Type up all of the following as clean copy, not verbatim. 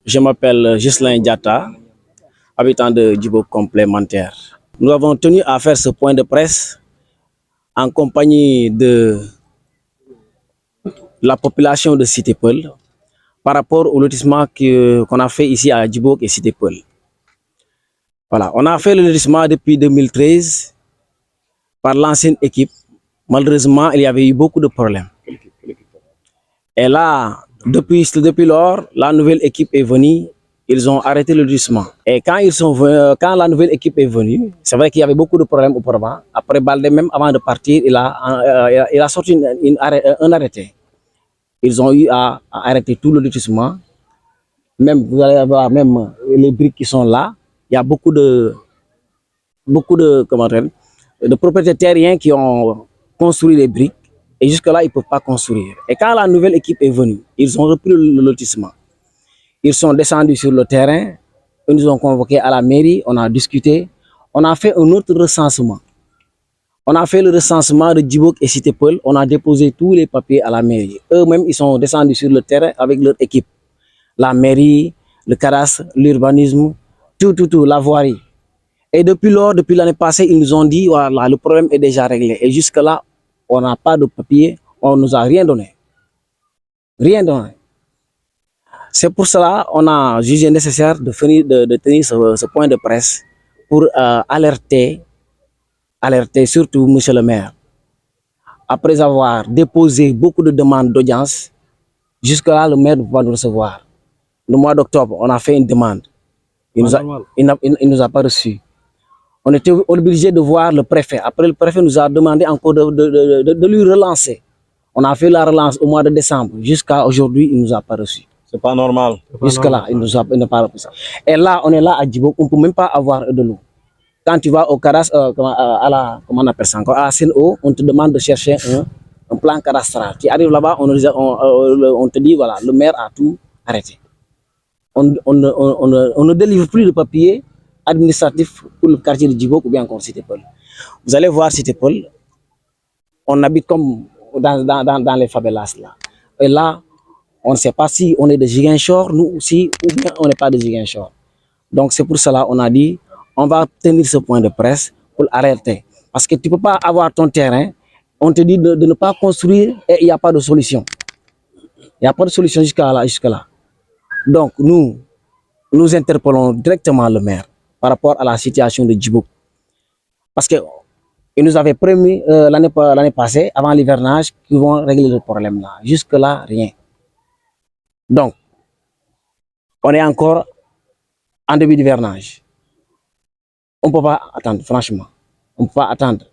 Je m'appelle Ghislain Diatta, habitant de Djibo complémentaire. Nous avons tenu à faire ce point de presse en compagnie de la population de Cité Peul par rapport au lotissement qu'on a fait ici à Djibo et Cité Peul. Voilà, on a fait le lotissement depuis 2013 par l'ancienne équipe. Malheureusement, il y avait eu beaucoup de problèmes. Et là, depuis lors, la nouvelle équipe est venue. Ils ont arrêté le lotissement. Et quand la nouvelle équipe est venue, c'est vrai qu'il y avait beaucoup de problèmes auparavant. Après Baldé, même avant de partir, il a sorti un arrêté. Ils ont eu à arrêter tout le lotissement. Même, vous allez voir même les briques qui sont là. Il y a beaucoup de propriétaires terriens qui ont construit les briques. Et jusque-là, ils ne peuvent pas construire. Et quand la nouvelle équipe est venue, ils ont repris le lotissement. Ils sont descendus sur le terrain, ils nous ont convoqués à la mairie, on a discuté, on a fait un autre recensement. On a fait le recensement de Djibo et Cité Peul, on a déposé tous les papiers à la mairie. Eux-mêmes, ils sont descendus sur le terrain avec leur équipe. La mairie, le cadastre, l'urbanisme, tout, la voirie. Et depuis lors, depuis l'année passée, ils nous ont dit, voilà, le problème est déjà réglé. Et jusque-là, on n'a pas de papier, on ne nous a rien donné. Rien donné. C'est pour cela qu'on a jugé nécessaire de tenir ce point de presse pour alerter surtout M. le maire. Après avoir déposé beaucoup de demandes d'audience, jusque-là, le maire ne peut pas nous recevoir. Le mois d'octobre, on a fait une demande. Il ne nous a pas reçus. On était obligé de voir le préfet. Après, le préfet nous a demandé encore de lui relancer. On a fait la relance au mois de décembre. Jusqu'à aujourd'hui, il ne nous a pas reçus. C'est pas normal. Jusque-là, il n'a pas reçu. Et là, on est là à Djibo, on ne peut même pas avoir de l'eau. Quand tu vas au cadastre, comment on appelle ça encore, à la CNO, on te demande de chercher un plan cadastral. Tu arrives là-bas, on te dit, voilà, le maire a tout arrêté. On ne délivre plus de papier administratif pour le quartier de Djibo ou bien encore Cité Peul. Vous allez voir Cité Peul, on habite comme dans les favelas là. Et là, on ne sait pas si on est de Ziguinchor, nous aussi, ou bien on n'est pas de Ziguinchor. Donc c'est pour cela qu'on a dit, on va tenir ce point de presse pour arrêter. Parce que tu ne peux pas avoir ton terrain, on te dit de ne pas construire et il n'y a pas de solution. Il n'y a pas de solution jusqu'à là. Donc nous interpellons directement le maire par rapport à la situation de Djibo. Parce qu'il nous avait promis l'année passée, avant l'hivernage, qu'ils vont régler le problème là. Jusque-là, rien. Donc, on est encore en début d'hivernage. On ne peut pas attendre, franchement. On ne peut pas attendre.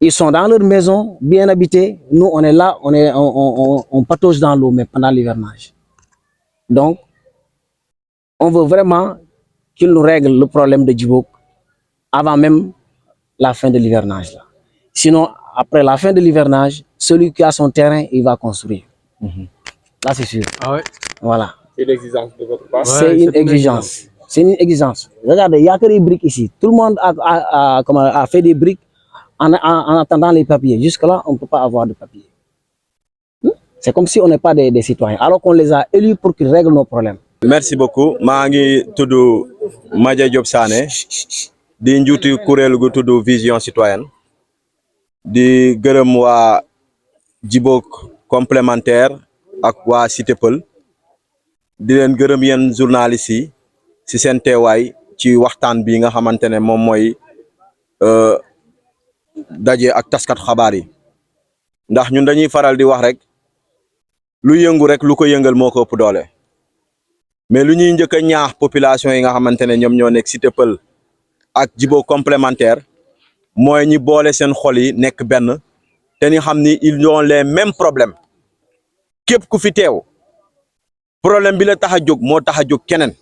Ils sont dans leur maison, bien habités. Nous, on est là, on patauge dans l'eau, mais pendant l'hivernage. Donc, on veut vraiment qu'ils nous règlent le problème de Djibo avant même la fin de l'hivernage. Sinon, après la fin de l'hivernage, celui qui a son terrain, il va construire. Là, c'est sûr. Ah ouais. Voilà. C'est une exigence de votre part. C'est une exigence. C'est une exigence. Regardez, il n'y a que des briques ici. Tout le monde a fait des briques en attendant les papiers. Jusque-là, on ne peut pas avoir de papiers. C'est comme si on n'est pas des citoyens, alors qu'on les a élus pour qu'ils règlent nos problèmes. Merci beaucoup. Mangi Toudou Madja Diop Sané, di njuuti kuréel gu tudd Vision Citoyenne, di gërëm waa Djibo complémentaire ak waa Cité Peul, di leen gërëm yéen journalistes yi ci seen teewaay ci waxtaan bi nga xamante ne moom mooy daje ak taskat xabaar yi. Ndax ñun dañuy faral di wax rek lu yëngu rek lu ko yëngal moo ko ëpp doole. Mais lu ñuy njëkk a ñaax population yi nga xamante ne ñoom ñoo nekk Cité Peul ak Djibo complémentaire mooy ñi boole seen xol yi nekk benn te ni xam ni ils ont les mêmes problèmes. Képp ku fi teew problème bi la tax a jóg moo tax a jóg keneen,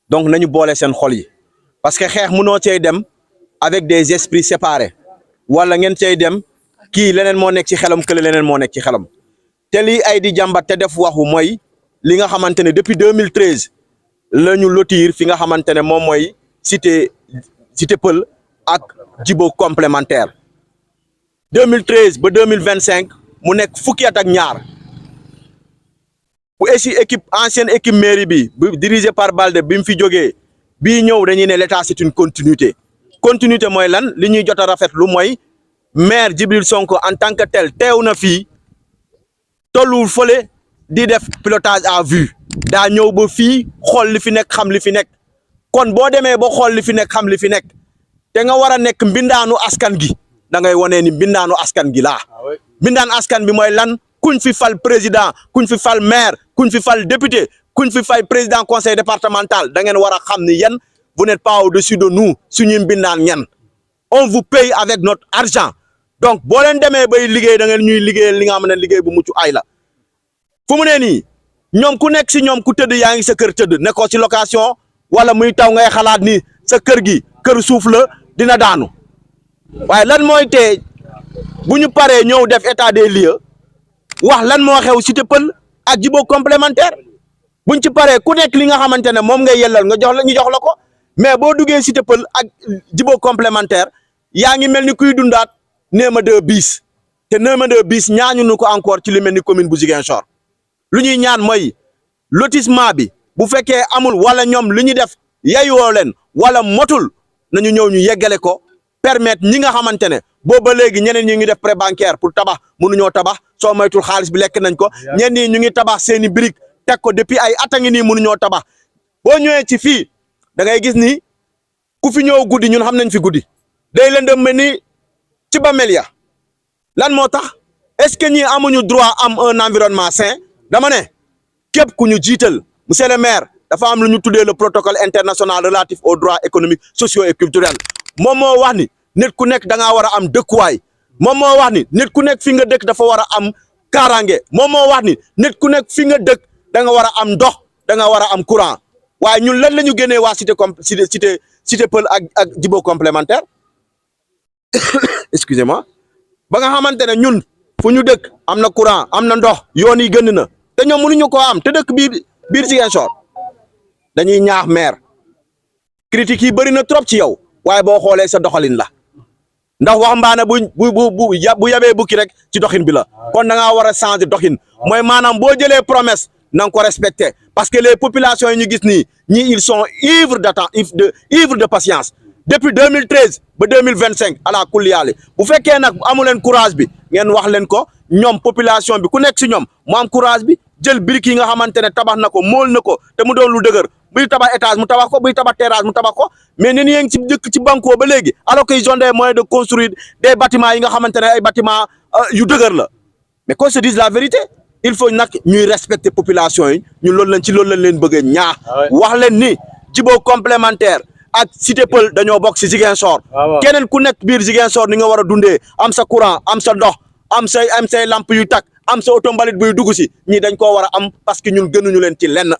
donc nañu boole seen xol yi parce que xeex mënoo cay dem avec des esprits séparés wala ngeen cay dem kii leneen moo nekk ci xelam kële leneen moo nekk ci xelam. Te lii ay di jàmbat te def waxu mooy li nga xamante ne depuis 2013 la ñu lotir fi nga xamante ne moom mooy Cité Peul ak Djibo complémentaire 2013 ba 2025 mu nekk fukki at ak ñaar bu équipe ancienne équipe mairie bi dirigée par Balde bi mu fi jógee bii ñëw dañuy ne l'état c'est une continuité mooy lan li ñuy jot a rafetlu mooy maire Djibril Sonko en tant que tel teew na fii tolluwul fële di def pilotage à vue daa ñëw ba fii xool li fi nekk xam li fi nekk kon boo demee ba xool li fi nekk xam li fi nekk te nga war a nekk mbindaanu askan gi da ngay wane ni mbindaanu askan gi laa mbindaan askan bi mooy lan kuñ fi fal président kuñ fi fal maire kuñ fi fal député kuñ fi fay président conseil départemental da ngeen war a xam ni yéen vous n'êtes pas au-dessus de nous suñuy mbindaan ñen on vous paye avec notre argent donc boo leen demee bay liggéey da ngeen ñuy liggéeyal li nga xam ne liggéey bu mucc ay la fu mu ne nii ñoom ku nekk si ñoom ku tëdd yaa ngi sa kër tëdd nekkoo ci location wala muy taw ngay xalaat ni sa kër gi kër suuf la dina daanu waaye lan mooy tee bu ñu paree ñëw def état des lieux wax lan moo xew Cité Peul ak Djibo complémentaire buñ ci paree ku nekk li nga xamante ne moom ngay yellal nga jox la ñu jox la ko mais boo duggee Cité Peul ak Djibo complémentaire yaa ngi mel ni kuy dundaat Néma 2 bis te Néma 2 bis ñaañu nu ko encore ci li mel ni commune bu Ziguinchor lu ñuy ñaan mooy lotissement bi bu fekkee amul wala ñoom li ñu def yeyoo leen wala motul nañu ñëw ñu yeggale ko permettre ñi nga xamante ne boobu ba léegi ñeneen ñi ngi def prêt bancaire pour tabax mënuñoo tabax soo moytul xaalis bi lekk nañ ko ñenn ñi ñu ngi tabax seeni brique teg ko depuis ay at a ngi nii mënuñoo tabax boo ñëwee ci fii da ngay gis ni ku fi ñëw guddi ñun xam nañ fi guddi day lëndëm mel ni ci bàmmeel ya lan moo tax est-ce que ñi amuñu droit am un environnement sain dama ne képp ku ñu jiital monsieur le maire dafa am lu ñu tuddee le protocole international relatif aux droits économiques sociaux et culturels moom moo wax ni nit ku nekk da ngaa war a am dëkkuwaay moom moo wax ni nit ku nekk fi nga dëkk dafa war a am kaaraange moom moo wax ni nit ku nekk fi nga dëkk da nga war a am ndox da nga war a am courant waaye ñun lan la ñu génnee waa Cité Peul ak Djibo complémentaire excusez-moi ba nga xamante ne ñun fu ñu dëkk am na courant am na ndox yoon yi gën na te ñoom mënuñu koo am te dëkk biir Ziguinchor dañuy ñaax maire critiques yi bëri na trop ci yow waaye boo xoolee sa doxalin la ndax waxambaane bu yabee bukki rek ci doxin bi la kon da ngaa war a changer doxin mooy maanaam boo jëlee promesse na nga ko respecté parce que les populations yi ñu gis nii ñii ils sont ivres de patience depuis 2013 ba 2025 ala kulli yaale bu fekkee nag amu leen courage bi ngeen wax leen ko ñoom population bi ku nekk si ñoom mu am courage bi jël briques yi nga xamante ne tabax na ko mool na ko te mu doon lu dëgër buy tabax étage mu tabax ko buy tabax terrasse mu tabax ko mais nit ñi ngi ci dëkk ci banco ba léegi alors que ils ont des moyens de construire des bâtiments yi nga xamante ne ay bâtiments yu dëgër la mais qu'on se dise la vérité il faut nag ñuy respecter population yi ñun loolu lañ leen bëgg a ñaax wax leen ni Djibo complémentaire ak Cité Peul dañoo bokk si Ziguinchor keneen ku nekk biir Ziguinchor ni nga war a dundee am sa courant am sa ndox am say lamp yu tak am sa oto mbalit buy dugg si ñii dañ koo war a am parce que ñun gënuñu leen ci lenn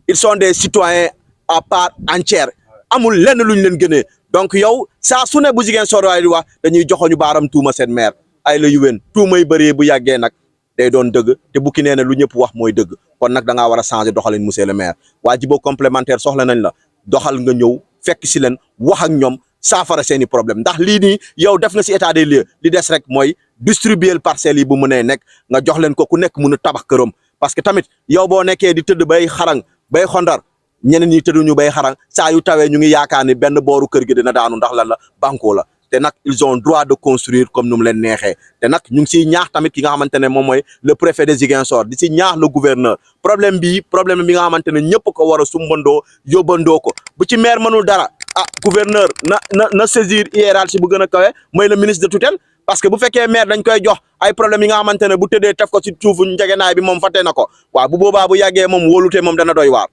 ils sont des citoyens à part entière amul lenn luñ leen gënee donc yow saa su ne bu Ziguinchor waay di wax dañuy joxoñu baaram tuuma seen maire ay la yuwén tuumay bëree bu yàggee nag day doon dëgg te bukki nee na lu ñëpp wax mooy dëgg kon nag da ngaa war a changer doxalin monsieur le maire waa Djibo complémentaire soxla nañ la doxal nga ñëw fekk si leen wax ak ñoom saafara seeni problème ndax lii nii yow def nga si état des lieux li des rek mooy distribuer parcelles yi bu mënee nekk nga jox leen ko ku nekk mun a tabax këram parce que tamit yow boo nekkee di tëdd bay xarang bay xondar ñeneen ñi tëdduñu bay xarang saa yu tawee ñu ngi yaakaar ni benn booru kër gi dina daanu ndax lan la banco la te nag ils ont droit de construire comme nu mu leen neexee te nag ñu ngi siy ñaax tamit ki nga xamante ne moom mooy le préfet de Ziguinchor di si ñaax le gouverneur problème bi nga xamante ne ñëpp ko war a sumbandoo yóbbandoo ko bu ci maire mënul dara gouverneur na saisir hiérarchie bu gën a kawe mooy le ministre de tutelle parce que bu fekkee maire dañ koy jox ay problème yi nga xamante ne bu tëddee tef ko ci suufu njegenaay bi moom fàtte na ko waaw bu boobaa bu yàggee moom wóolute moom dana doy waar